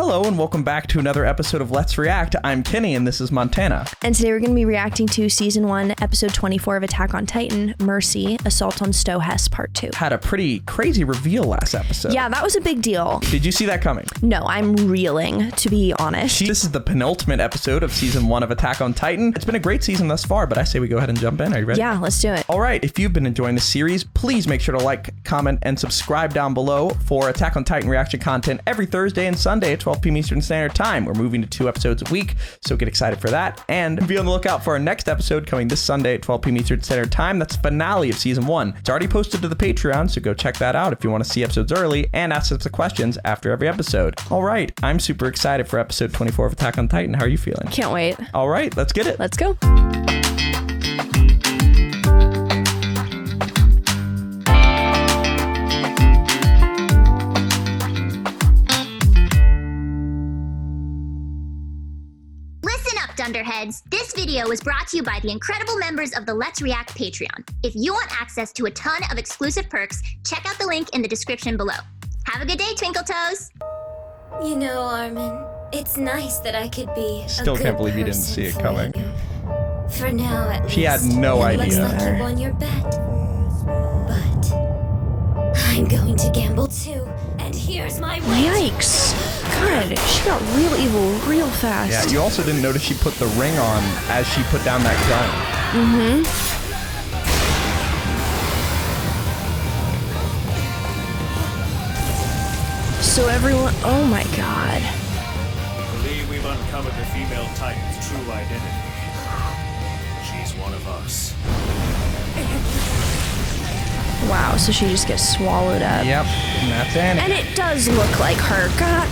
Hello and welcome back to another episode of Let's React. I'm Kenny and this is Montana. And today we're going to be reacting to Season 1, Episode 24 of Attack on Titan, Mercy, Assault on Stohess Part 2. Had a pretty crazy reveal last episode. Yeah, that was a big deal. Did you see that coming? No, I'm reeling, to be honest. This is the penultimate episode of Season 1 of Attack on Titan. It's been a great season thus far, but I say we go ahead and jump in. Are you ready? Yeah, let's do it. All right, if you've been enjoying the series, please make sure to like, comment, and subscribe down below for Attack on Titan reaction content every Thursday and Sunday at 12 p.m. Eastern Standard Time. We're moving to 2 episodes a week, so get excited for that. And be on the lookout for our next episode coming this Sunday at 12 p.m. Eastern Standard Time. That's the finale of Season 1. It's already posted to the Patreon, so go check that out if you want to see episodes early and ask us the questions after every episode. All right, I'm super excited for episode 24 of Attack on Titan. How are you feeling? Can't wait. All right, let's get it. Let's go. Dunderheads, this video was brought to you by the incredible members of the Let's React Patreon. If you want access to a ton of exclusive perks, check out the link in the description below. Have a good day, Twinkle Toes! You know, Armin, it's nice that I could be Still a good can't believe you didn't person see it for coming. you. For now, at least. She had no it looks idea. like you won your bet. But I'm going to gamble too, and here's my way. Yikes. God, she got real evil real fast. Yeah, you also didn't notice she put the ring on as she put down that gun. So everyone, oh my god. I believe we've uncovered the female Titan's true identity. She's one of us. Wow, so she just gets swallowed up. Yep, and that's Annie. And it does look like her. God.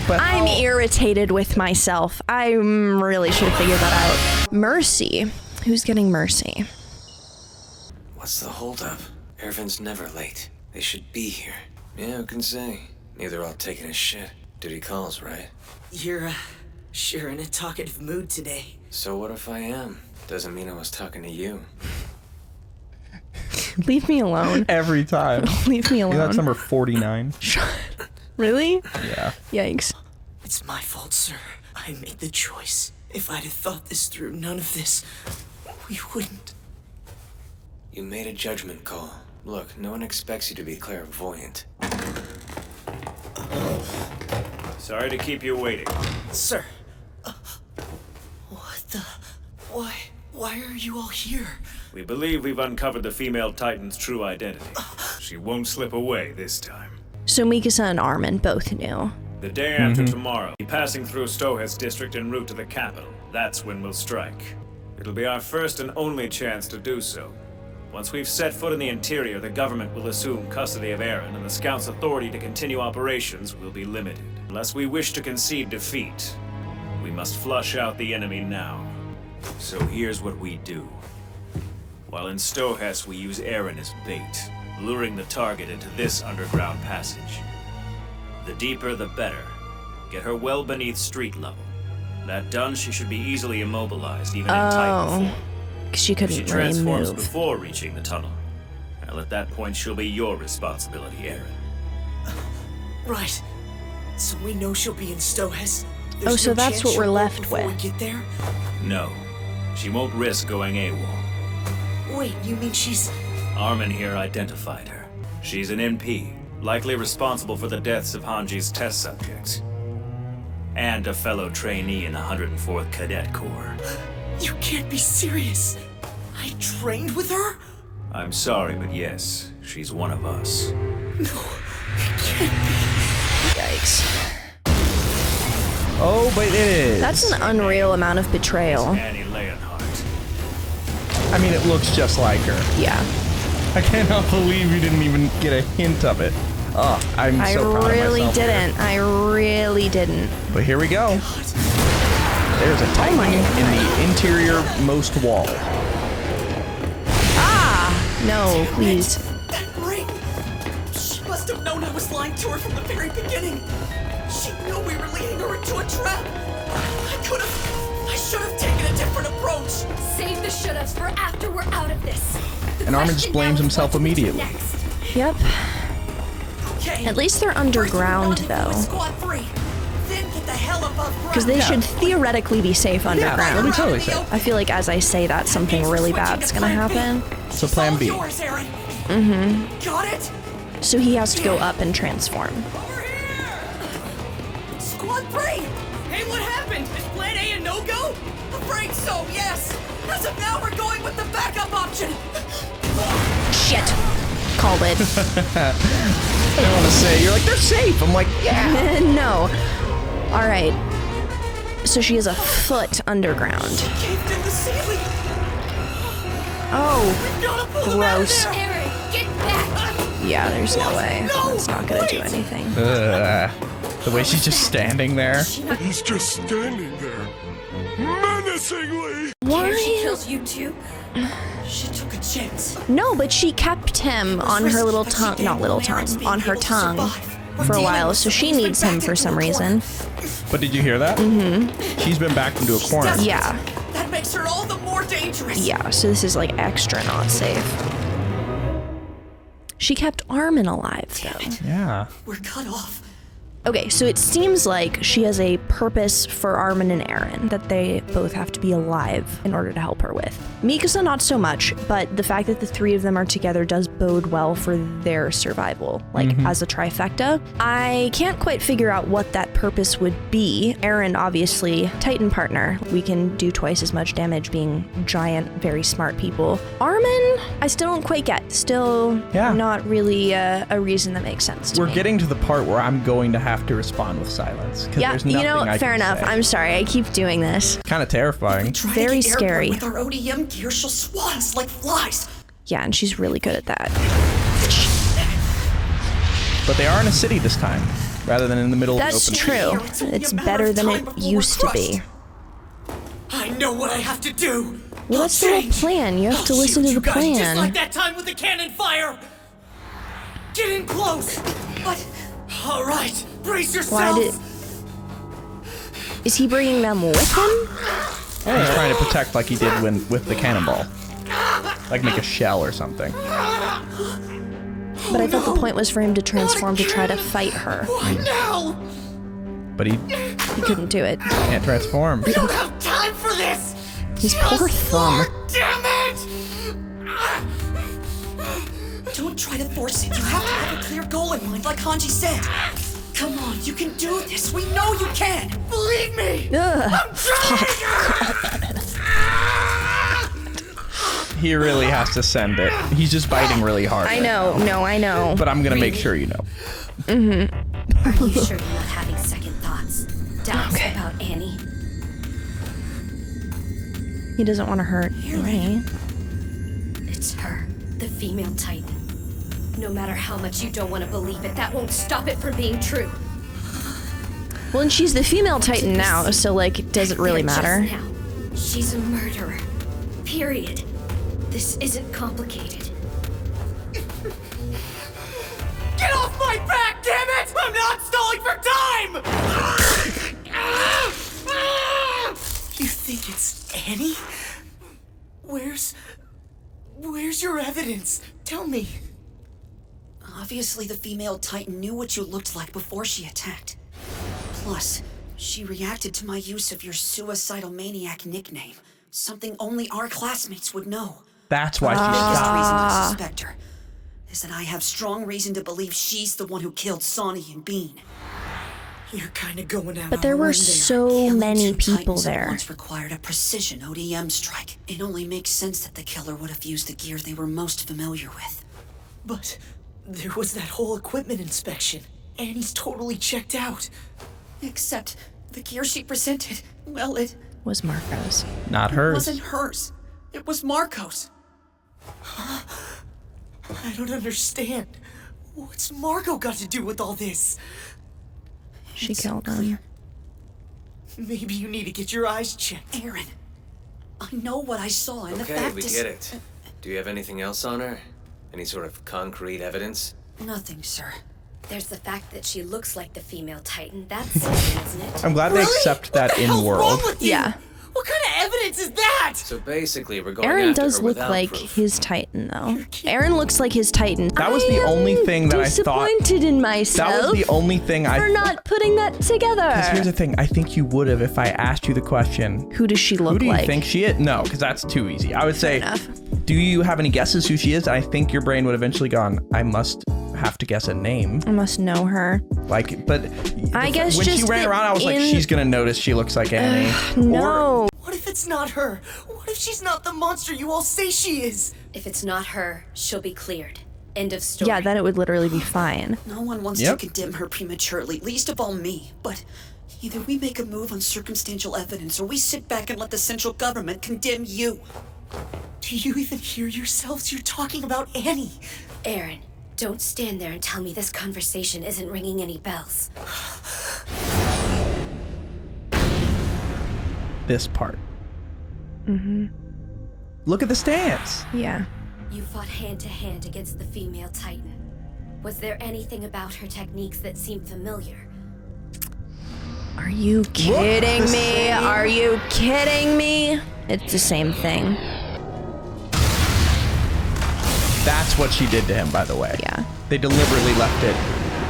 But I'm irritated with myself. I really should have figured that out. Mercy. Who's getting Mercy? What's the holdup? Ervin's never late. They should be here. Yeah, who can say? Neither all taking a shit. Duty calls, right? You're, sure in a talkative mood today. So what if I am? Doesn't mean I was talking to you. Leave me alone. Every time. Leave me alone. You know, that's number 49. Really? Yeah. Yikes. It's my fault, sir. I made the choice. If I'd have thought this through, none of this, we wouldn't. You made a judgment call. Look, no one expects you to be clairvoyant. Sorry to keep you waiting. Sir, what the? Why are you all here? We believe we've uncovered the female Titan's true identity. She won't slip away this time. So Mikasa and Armin both knew. The day after tomorrow, we'll be passing through Stohess district en route to the capital. That's when we'll strike. It'll be our first and only chance to do so. Once we've set foot in the interior, the government will assume custody of EREN, and the Scouts' authority to continue operations will be limited. Unless we wish to concede defeat, we must flush out the enemy now. So here's what we do. While in Stohess, we use EREN as bait, luring the target into this underground passage. The deeper, the better. Get her well beneath street level. That done, she should be easily immobilized, even in Titan form. Because she If couldn't she really transforms move. before reaching the tunnel, well, at that point, she'll be your responsibility, EREN. Right. So we know she'll be in Stohess. Oh, so that's what we're left before with. we get there? No, she won't risk going AWOL. Wait, you mean she's... Armin here identified her. She's an MP, likely responsible for the deaths of Hanji's test subjects. And a fellow trainee in the 104th Cadet Corps. You can't be serious. I trained with her? I'm sorry, but yes, she's one of us. No, it can't be. Yikes. Oh, but it is. That's an unreal amount of betrayal. Annie Leonhardt. I mean, it looks just like her. Yeah. I cannot believe you didn't even get a hint of it. Oh, I'm so proud of myself. I really didn't. But here we go. There's a Titan in the interior most wall. Ah! No, please. That ring! She must have known I was lying to her from the very beginning. She knew we were leading her into a trap. I should have taken a different approach. Save the should-haves for after we're out of this. And Armin just blames himself immediately. Yep. Okay. At least they're underground, though. Squad 3. the hell above ground? Because they should theoretically be safe underground. they'll be totally safe. I feel like as I say that, something really bad's gonna happen. So plan B. Yours, Eren. Mm-hmm. Got it? So he has to go up and transform. Over here! Squad 3! Hey, what happened? Is plan A a no-go? Afraid so, yes. As of now, we're going with the backup option. Shit. Called it. I don't want to say. You're like, they're safe. I'm like, yeah. No. All right. So she is a foot underground. Caved in the ceiling. Oh, We've got to pull them out of gross. there. Eren, get back! Yeah, there's no way. No, That's not gonna do wait. anything. The way she's just standing there. He's just standing there, menacingly. Why? She kills you too? She took a chance. No, but she kept him on her little tongue, not little tongue, on her tongue for a while, so she needs him for some reason. But did you hear that? Mm-hmm. She's been backed into a corner. Yeah. That makes her all the more dangerous. Yeah, so this is like extra not safe. She kept Armin alive, though. Yeah. We're cut off. Okay, so it seems like she has a purpose for Armin and Eren that they both have to be alive in order to help her with. Mikasa not so much, but the fact that the three of them are together does bode well for their survival, like as a trifecta. I can't quite figure out what that purpose would be. Eren, obviously, Titan partner. We can do twice as much damage being giant, very smart people. Armin, I still don't quite get. Still not really a reason that makes sense to me. We're getting to the part where I'm going to have to respond with silence. Yeah, there's nothing I fair can enough. say. I'm sorry, I keep doing this. Kind of terrifying. Try Very to get airborne scary. With our ODM gear, she'll swat us like flies. Yeah, and she's really good at that. But they are in a city this time, rather than in the middle That's of the true. It's only It's a matter better of than time it before we're used to be. crushed. I know what I have to do. Well, that's the whole plan. You have to listen to the Just plan. like that time with the cannon fire. Get in close. But all right, brace yourself. Is he bringing them with him? He's trying to protect like he did with the cannonball. Like make a shell or something. But I thought the point was for him to transform to try to fight her. What now? But he He couldn't do it. can't transform. We don't have time for this. His poor thumb. Damn it! Don't try to force it. You have to have a clear goal in mind, like Hanji said. Come on, you can do this. We know you can. Believe me. I'm trying. He really has to send it. He's just biting really hard. I know. No, I know. But I'm gonna make sure you know. Are you sure you're not having second thoughts? Doubts about Annie? He doesn't want to hurt Ray. It's her, the female Titan. No matter how much you don't want to believe it, that won't stop it from being true. Well, and she's the female Titan now, so like, does it really matter? Just now, she's a murderer. Period. This isn't complicated. Get off my back, damn it! I'm not stalling for time! You think it's Annie? Where's your evidence? Tell me. Obviously, the female Titan knew what you looked like before she attacked. Plus, she reacted to my use of your suicidal maniac nickname. Something only our classmates would know. That's why The she's biggest stuck. reason to suspect her is that I have strong reason to believe she's the one who killed Sonny and Bean. You're kind of going out. But there were so many people there. Once required a precision ODM strike. It only makes sense that the killer would have used the gear they were most familiar with. But there was that whole equipment inspection. Annie's totally checked out. Except the gear she presented, well, it Was Marco's. Not hers. wasn't hers. It was Marco's. I don't understand. What's Marco got to do with all this? She killed him. Maybe you need to get your eyes checked. Eren, I know what I saw, and the Okay, fact we is... get it. Do you have anything else on her? Any sort of concrete evidence? Nothing, sir. There's the fact that she looks like the female Titan. That's something, isn't it? I'm glad they accept that in world. Yeah. What kind of evidence is that? So basically, we're going Eren after does her look without like proof. his Titan, though. Eren looks like his Titan. That was the only thing that I thought. Disappointed in myself. That was the only thing I. for not putting that together. Because here's the thing. I think you would have if I asked you the question. Who does she look like? Who do you think she is? No, because that's too easy. I would say, enough. do you have any guesses who she is? I think your brain would eventually gone, I must have to guess a name. I must know her. Like, but I guess when just she ran that around, I was like, in- she's gonna notice she looks like Annie. No. What if it's not her? What if she's not the monster you all say she is? If it's not her, she'll be cleared. End of story. Yeah, then it would literally be fine. No one wants Yep. to condemn her prematurely, least of all me. But either we make a move on circumstantial evidence or we sit back and let the central government condemn you. Do you even hear yourselves? You're talking about Annie. Eren, don't stand there and tell me this conversation isn't ringing any bells. This part. Look at the stance. Yeah. You fought hand to hand against the female Titan. Was there anything about her techniques that seemed familiar? Are you kidding the me? same? Are you kidding me? It's the same thing. That's what she did to him, by the way. Yeah. They deliberately left it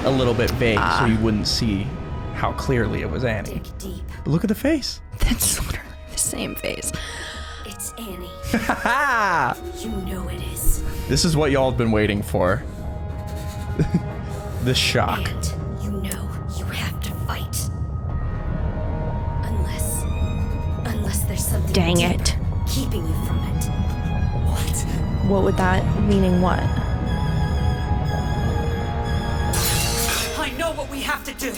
a little bit vague so you wouldn't see how clearly it was Annie. Dig deep. But look at the face. That's literally the same face. It's Annie. Ha! You know it is. This is what y'all have been waiting for. The shock. And you know you have to fight. Unless there's something Dang deep it. keeping you from it. What would that meaning what? I know what we have to do.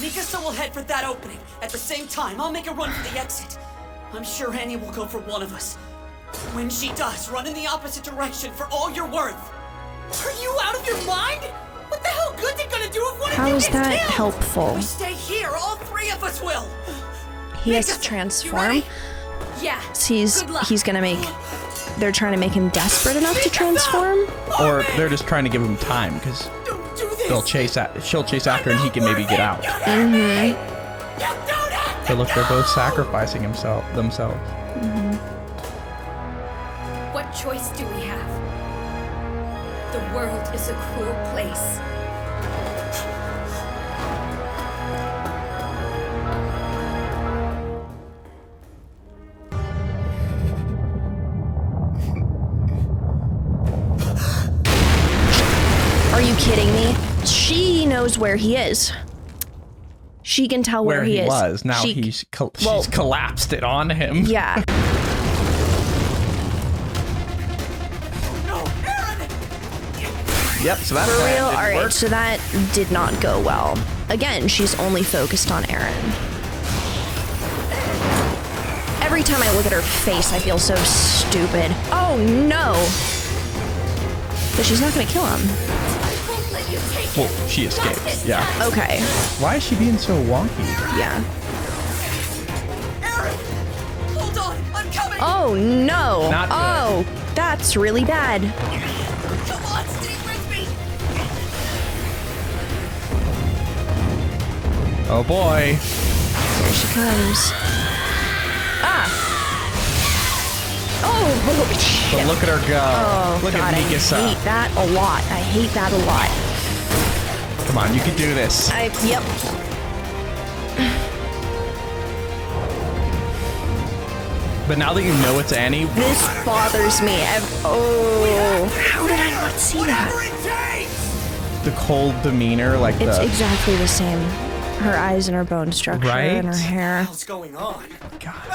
Mikasa will head for that opening. At the same time, I'll make a run for the exit. I'm sure Annie will go for one of us. When she does, run in the opposite direction for all you're worth. Are you out of your mind? What the hell good's it gonna do if one of How you is gets that killed? helpful? We stay here, all three of us will. He has to Mikasa, you transform. ready? Yeah. Good luck. He's gonna make. They're trying to make him desperate enough to transform. Or they're just trying to give him time because Don't do this. she'll chase after and he can maybe get out. You don't have to So look, they're go. both sacrificing themselves. What choice do we have? The world is a cruel place. Are you kidding me? She knows where he is. She can tell where he is. was. Now She- she's well- collapsed it on him. Yeah. No, Eren! Yep, so that For plan real? didn't Alright, work. so that did not go well. Again, she's only focused on Eren. Every time I look at her face, I feel so stupid. Oh no! But she's not gonna kill him. I won't let you take Well, it. she Not escapes, this yeah. time. Okay. Why is she being so wonky? Yeah. Eren! Hold on, I'm coming! Oh no! Not good. Oh, that's really bad. Come on, stay with me! Oh boy. Here she comes. Ah! Oh, shit. But look at her go. Oh, look God, at I Mikasa. hate that a lot. I hate that a lot. Come on, you can do this. Yep. But now that you know it's Annie, This bothers me. How did I not see that? Whatever it takes! the cold demeanor, like It's the exactly the same. Her eyes and her bone structure and her Right? hair. What's going on?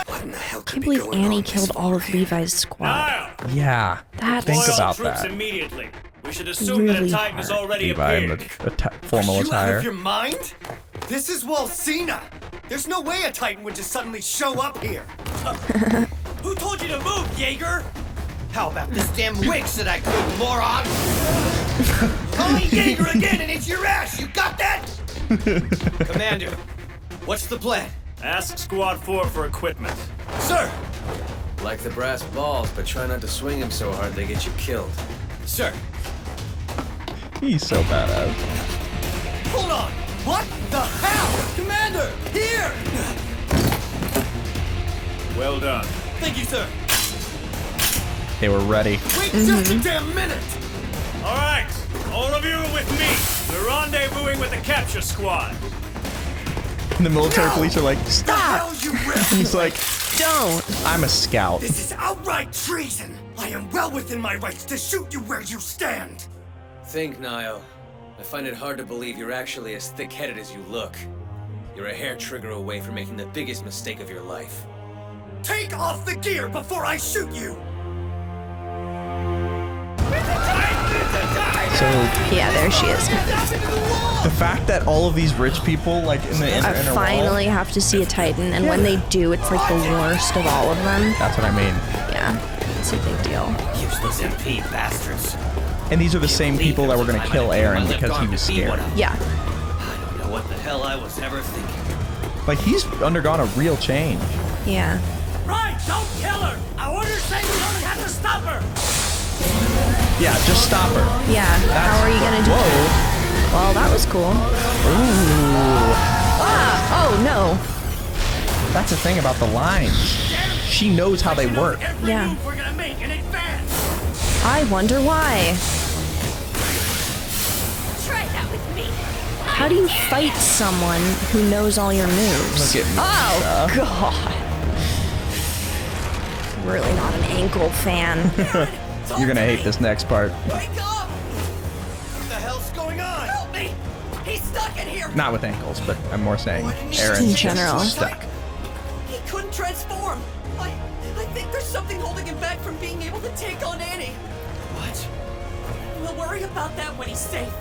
What in the hell I could can't be believe going Annie on killed this all of morning? Levi's squad. Niall! yeah. That's Think Deploy all about troops that. immediately. We should assume that Really a Titan has hard. already Levi in appeared. the formal Are you out attire. of your mind? This is Walsina. There's no way a Titan would just suddenly show up here. Who told you to move, Jaeger? How about this damn wig that I could, moron? Call me Jaeger again and it's your ass. You got that? Commander, what's the plan? Ask Squad 4 for equipment. Sir! Like the brass balls, but try not to swing them so hard they get you killed. Sir, He's so badass. hold on. What the hell? Commander, here! Well done. Thank you, sir. They were ready. Wait just a damn minute! All right, all of you with me. We're rendezvousing with the capture squad. And the military police are like, The stop! hell you And he's like, Don't. I'm a scout. This is outright treason! I am well within my rights to shoot you where you stand! Think, Niall. I find it hard to believe you're actually as thick-headed as you look. You're a hair trigger away from making the biggest mistake of your life. Take off the gear before I shoot you! So Yeah, there she is. the fact that all of these rich people, like in the I inner finally have to see a Titan, and when they do, it's like the worst of all of them. that's what I mean. Yeah, it's a big deal. Useless MP bastards. And these are the same people that were gonna kill Eren because he was scared. Yeah. I don't know what the hell I was ever thinking. Like, he's undergone a real change. Yeah. Right, don't kill her! I order say we only have to stop her! Yeah, just stop her. Yeah. How are you gonna do that? Whoa. Well, that was cool. Ooh. Ah! Oh, no. That's the thing about the lines. She knows how they work. Yeah. Move we're gonna make in advance! I wonder why. Try that with me. How do you fight someone who knows all your moves? Look at me. Oh, God. Really not an ankle fan. You're gonna hate this next part. Wake up! What the hell's going on? Help me! He's stuck in here! Not with ankles, but I'm more saying Eren's in just general. stuck. He couldn't transform. I think there's something holding him back from being able to take on Annie. What? We'll worry about that when he's safe.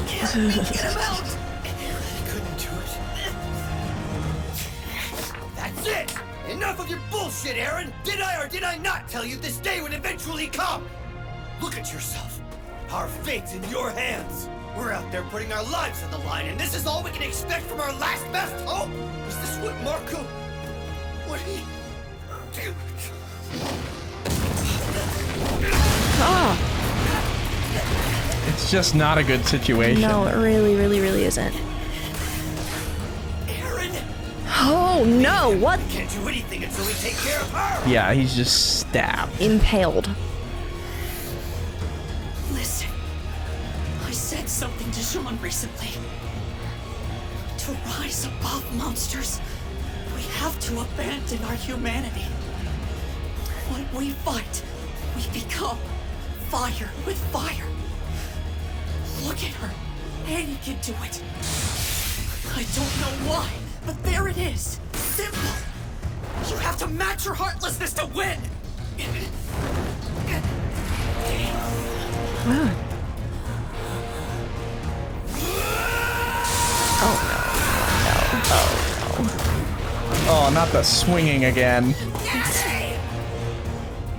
Get him out! He couldn't do it. That's it! Enough of your bullshit, Eren! Did I or did I not tell you this day would eventually come? Look at yourself. Our fate's in your hands. We're out there putting our lives on the line, and this is all we can expect from our last best hope? Is this what Marco... what he... Oh, It's just not a good situation. no, it really, really, really isn't. Eren! Oh, no. What? Can't do anything until we take care of her! Yeah, he's just stabbed. Impaled. Listen, I said something to Jean recently. To rise above monsters, we have to abandon our humanity. When we fight, we become fire with fire. Look at her. Annie can do it. I don't know why, but there it is. Simple. You have to match her heartlessness to win. Oh, not the swinging again.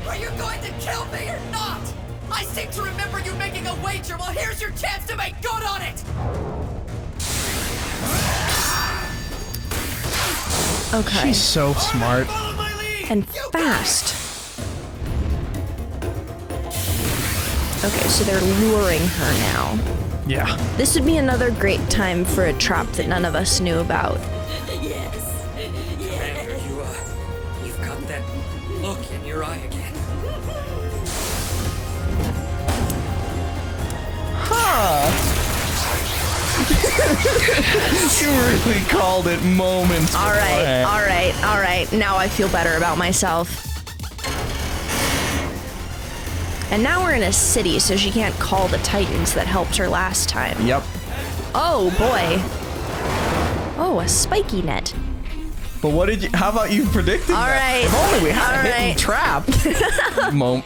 Are you going to kill me or not? I seem to remember you making a wager. Well, here's your chance to make good on it. Okay. She's so smart. Follow my lead! And fast. Okay, so they're luring her now. Yeah. This would be another great time for a trap that none of us knew about. Commander, you've got that look in your eye again. You really called it moments. All right, beforehand. all right, all right. Now I feel better about myself. And now we're in a city, so she can't call the Titans that helped her last time. Yep. Oh, boy. Oh, a spiky net. But what did you? How about you predicted All that? right. If only we had a All hidden right. trap.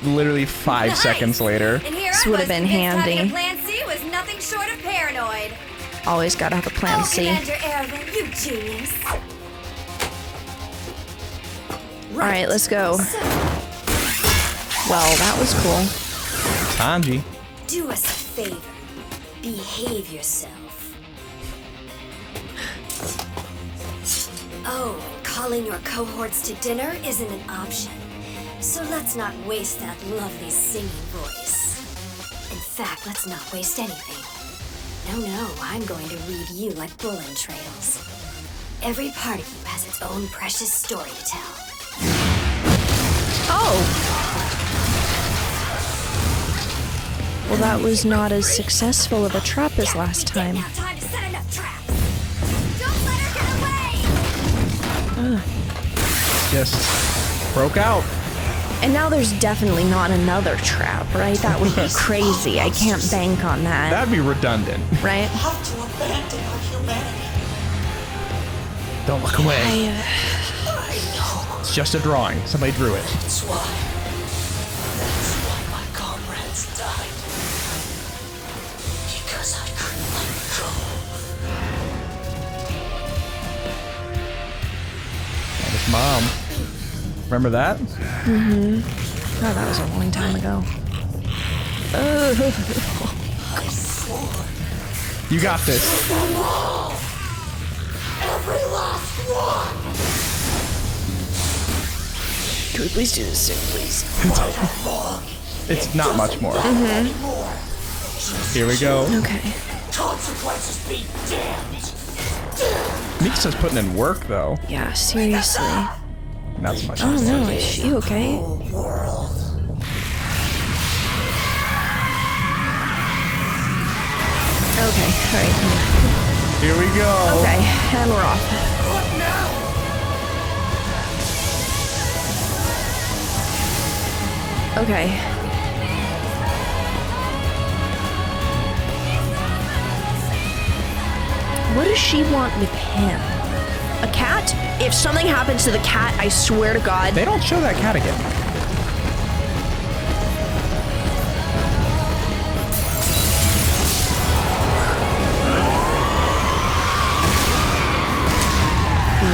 Literally 5 seconds later. And here This I would was have been convinced having handy. a plan C was nothing short of paranoid. Always gotta have a plan Oh, C. Commander Eren, you genius. All right, let's go. Well, that was cool. Sanji. Do us a favor. Behave yourself. Oh, and calling your cohorts to dinner isn't an option. So let's not waste that lovely singing voice. In fact, let's not waste anything. No, I'm going to read you like bullet trails. Every part of you has its own precious story to tell. Oh! Well, that was not as successful of a trap as last time. Now time to set enough traps. Don't let her get away! Just broke out. And now there's definitely not another trap, right? That would be crazy. I can't bank on that. That'd be redundant. Right? Have to abandon our humanity. Don't look away. I know. It's just a drawing. Somebody drew it. That's why my comrades died. Because I couldn't let go. And his mom. Remember that? Mm-hmm. Oh, that was a long time ago. You got this. Every last one. Can we please do this soon, please? It's not much more. Mm-hmm. Here we go. Okay. Consequences be damned. Mikasa's putting in work, though. Yeah, seriously. Not so much. Oh no, is she okay? Okay, alright. Here we go. Okay, and we're off. What now? Okay. What does she want with him? A cat? If something happens to the cat, I swear to God. They don't show that cat again.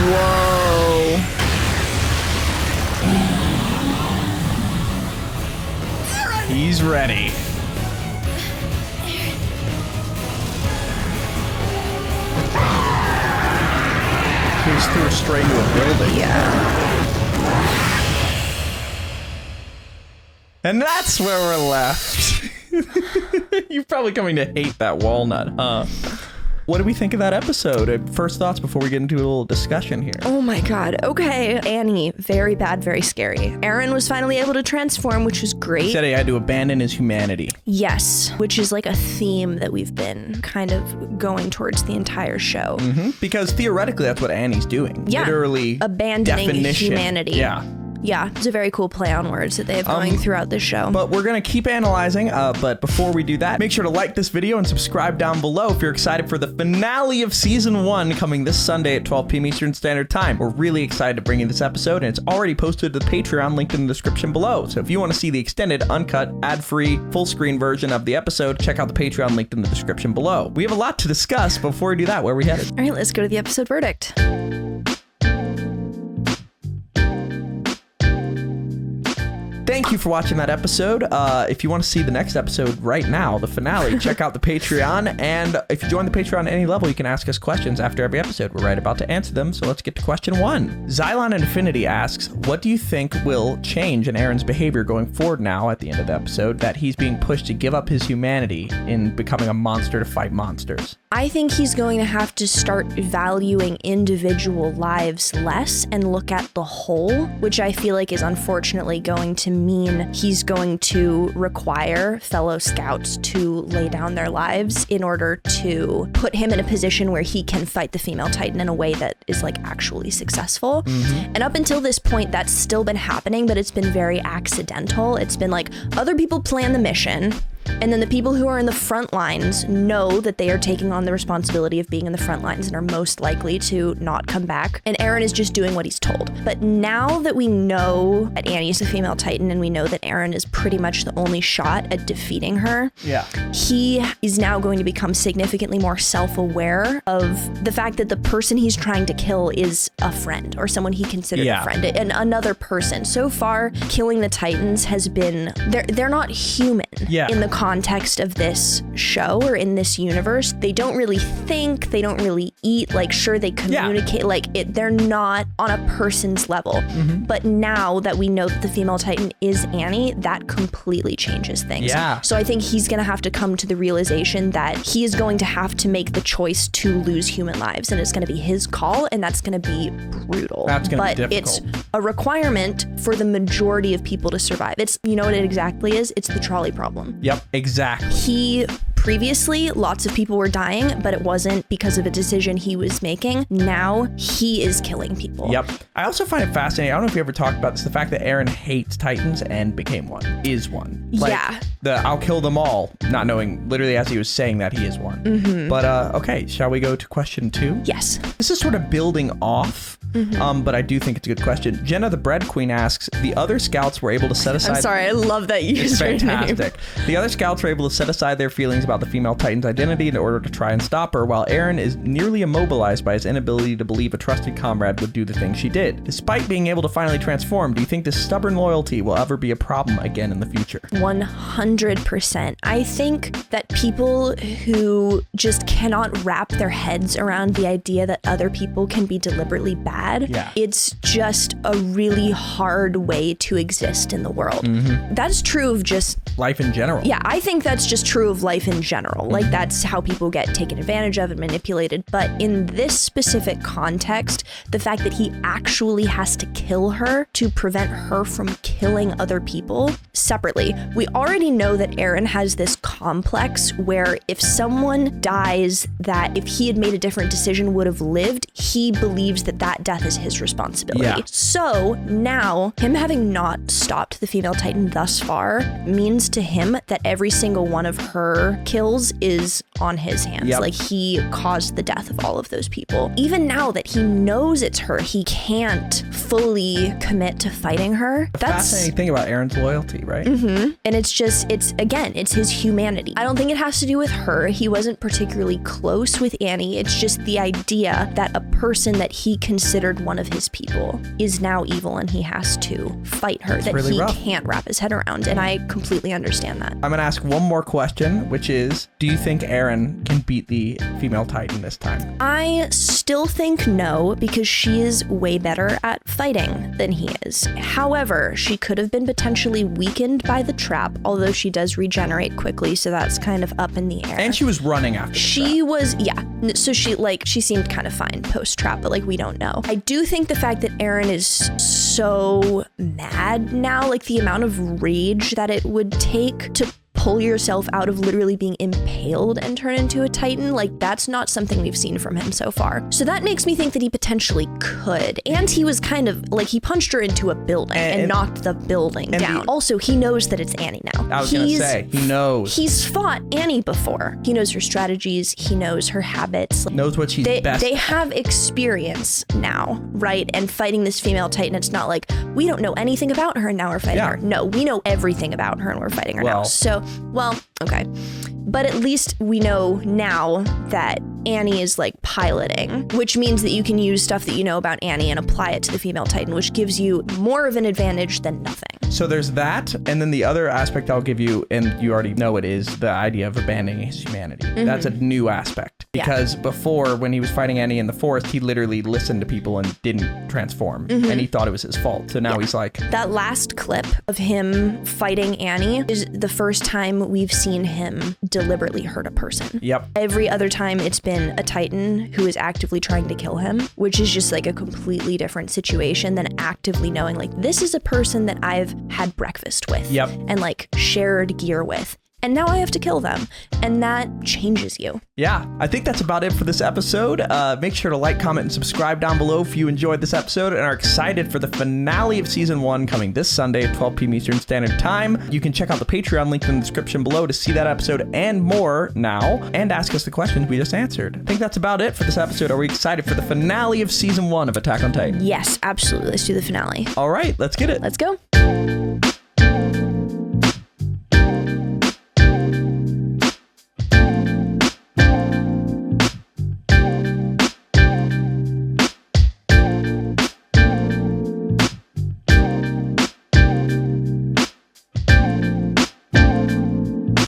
Whoa. He's ready. He just threw her straight into a building. Yeah. And that's where we're left. You're probably coming to hate that walnut, huh? What do we think of that episode? First thoughts before we get into a little discussion here. Oh my God. Okay. Annie, very bad, very scary. Eren was finally able to transform, which was great. He said he had to abandon his humanity. Yes, which is like a theme that we've been kind of going towards the entire show. Mm-hmm. Because theoretically, that's what Annie's doing. Yeah. Literally, abandoning definition. humanity. Yeah. Yeah, it's a very cool play on words that they have going throughout this show. But we're going to keep analyzing. But before we do that, make sure to like this video and subscribe down below if you're excited for the finale of Season 1 coming this Sunday at 12 p.m. Eastern Standard Time. We're really excited to bring you this episode, and it's already posted to the Patreon linked in the description below. So if you want to see the extended, uncut, ad-free, full-screen version of the episode, check out the Patreon linked in the description below. We have a lot to discuss, but before we do that, where are we headed? All right, let's go to the episode verdict. Thank you for watching that episode. If you want to see the next episode right now, the finale, check out the Patreon. And if you join the Patreon at any level, you can ask us questions after every episode. We're right about to answer them, so let's get to question 1. Xylon Infinity asks, what do you think will change in Eren's behavior going forward now at the end of the episode that he's being pushed to give up his humanity in becoming a monster to fight monsters? I think he's going to have to start valuing individual lives less and look at the whole, which I feel like is unfortunately going to mean he's going to require fellow scouts to lay down their lives in order to put him in a position where he can fight the female Titan in a way that is like actually successful. Mm-hmm. And up until this point, that's still been happening, but it's been very accidental. It's been like other people plan the mission, and then the people who are in the front lines know that they are taking on the responsibility of being in the front lines and are most likely to not come back. And Eren is just doing what he's told. But now that we know that Annie is a female Titan and we know that Eren is pretty much the only shot at defeating her, he is now going to become significantly more self-aware of the fact that the person he's trying to kill is a friend or someone he considered a friend and another person. So far, killing the Titans has been, they're not human in the context of this show or in this universe. They don't really think, they don't really eat, like, sure, they communicate, like, they're not on a person's level. But now that we know that the female Titan is Annie, that completely changes things. Yeah. So I think he's going to have to come to the realization that he is going to have to make the choice to lose human lives, and it's going to be his call, and that's going to be brutal. That's going to be difficult. difficult. It's a requirement for the majority of people to survive. It's, you know what it exactly is? It's the trolley problem. Yep, exactly. Previously, lots of people were dying, but it wasn't because of a decision he was making. Now he is killing people. Yep. I also find it fascinating. I don't know if you ever talked about this. The fact that Eren hates Titans and became one, is one. Like, yeah. I'll kill them all, not knowing literally as he was saying that he is one. But okay, shall we go to question 2? Yes. This is sort of building off, but I do think it's a good question. Jenna the Bread Queen asks, the other scouts were able to set aside... I'm sorry, I love that you used your name. Fantastic. The other scouts were able to set aside their feelings about the female Titan's identity in order to try and stop her, while Eren is nearly immobilized by his inability to believe a trusted comrade would do the thing she did. Despite being able to finally transform, do you think this stubborn loyalty will ever be a problem again in the future? 100%. I think that people who just cannot wrap their heads around the idea that other people can be deliberately bad, it's just a really hard way to exist in the world. That's true of just life in general. Yeah, I think that's just true of life in general. Like, that's how people get taken advantage of and manipulated. But in this specific context, the fact that he actually has to kill her to prevent her from killing other people separately. We already know that Eren has this complex where if someone dies that if he had made a different decision would have lived, he believes that that death is his responsibility. So now, him having not stopped the female Titan thus far means to him that every single one of her kills is on his hands. Like, he caused the death of all of those people. Even now that he knows it's her, he can't fully commit to fighting her. The fascinating thing about Eren's loyalty, right? And it's his humanity. I don't think it has to do with her. He wasn't particularly close with Annie. It's just the idea that a person that he considered one of his people is now evil and he has to fight her. That's really rough. Can't wrap his head around. And I completely understand that. I'm going to ask one more question, which is, do you think Eren can beat the female Titan this time? I still think no, because she is way better at fighting than he is. However, she could have been potentially weakened by the trap, although she does regenerate quickly, so that's kind of up in the air. And she was running after She was, yeah. So she seemed kind of fine post-trap, but we don't know. I do think the fact that Eren is so mad now, the amount of rage that it would take to pull yourself out of literally being impaled and turn into a Titan, that's not something we've seen from him so far. So that makes me think that he potentially could. And he was kind of he punched her into a building and knocked the building down. Also, he knows that it's Annie now. I was going to say, he knows. He's fought Annie before. He knows her strategies. He knows her habits. Knows what she's best. They have experience now, right? And fighting this female Titan, it's not we don't know anything about her and now we're fighting her. No, we know everything about her and we're fighting her now. So, okay. But at least we know now that Annie is piloting, which means that you can use stuff that you know about Annie and apply it to the female Titan, which gives you more of an advantage than nothing. So there's that. And then the other aspect I'll give you, and you already know it, is the idea of abandoning his humanity. That's a new aspect. Because before, when he was fighting Annie in the forest, he literally listened to people and didn't transform. And he thought it was his fault. So now he's That last clip of him fighting Annie is the first time we've seen him deliberately hurt a person. Every other time it's been a Titan who is actively trying to kill him, which is just a completely different situation than actively knowing this is a person that I've had breakfast with and shared gear with. And now I have to kill them. And that changes you. Yeah, I think that's about it for this episode. Make sure to like, comment, and subscribe down below if you enjoyed this episode and are excited for the finale of Season 1 coming this Sunday at 12 p.m. Eastern Standard Time. You can check out the Patreon link in the description below to see that episode and more now, and ask us the questions we just answered. I think that's about it for this episode. Are we excited for the finale of Season 1 of Attack on Titan? Yes, absolutely. Let's do the finale. All right, let's get it. Let's go.